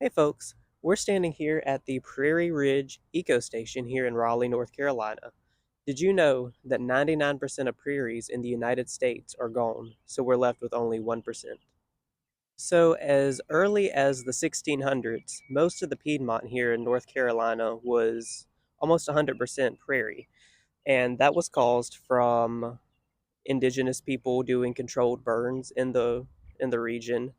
Hey folks, we're standing here at the Prairie Ridge Eco Station here in Raleigh, North Carolina. Did you know that 99% of prairies in the United States are gone, so we're left with only 1%? So, as early as the 1600s, most of the Piedmont here in North Carolina was almost 100% prairie, and that was caused from indigenous people doing controlled burns in the region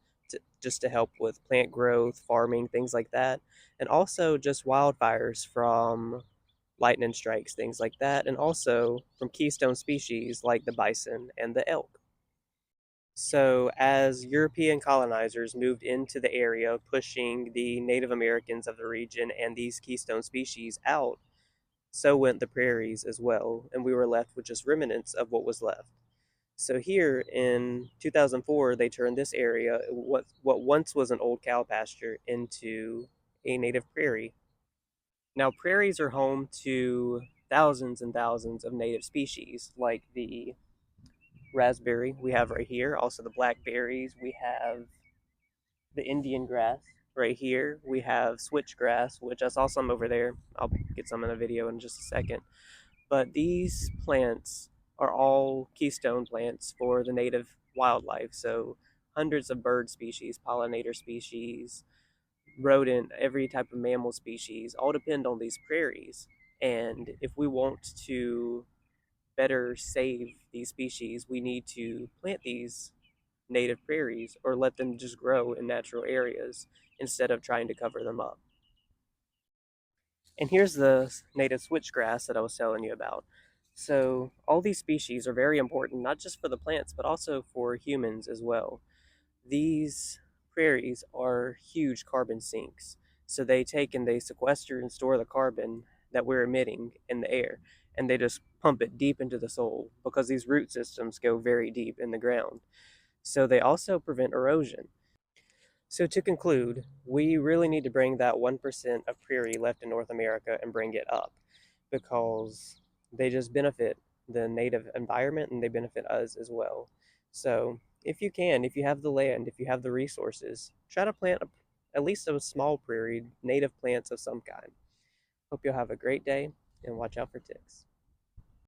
just to help with plant growth, farming, things like that, and also just wildfires from lightning strikes, things like that, and also from keystone species like the bison and the elk. So, as European colonizers moved into the area, pushing the Native Americans of the region and these keystone species out, so went the prairies as well, and we were left with just remnants of what was left. So here in 2004, they turned this area, what once was an old cow pasture, into a native prairie. Now, prairies are home to thousands and thousands of native species, like the raspberry we have right here, also the blackberries. We have the Indian grass right here. We have switchgrass, which I saw some over there. I'll get some in a video in just a second. But these plants are all keystone plants for the native wildlife. So hundreds of bird species, pollinator species, rodent, every type of mammal species all depend on these prairies. And if we want to better save these species, we need to plant these native prairies or let them just grow in natural areas instead of trying to cover them up. And here's the native switchgrass that I was telling you about. So, all these species are very important, not just for the plants, but also for humans as well. These prairies are huge carbon sinks. So, they take and they sequester and store the carbon that we're emitting in the air, and they just pump it deep into the soil because these root systems go very deep in the ground. So, they also prevent erosion. So to conclude, we really need to bring that 1% of prairie left in North America and bring it up because they just benefit the native environment and they benefit us as well. So if you can, if you have the land, if you have the resources, try to plant at least a small prairie, native plants of some kind. Hope you'll have a great day and watch out for ticks.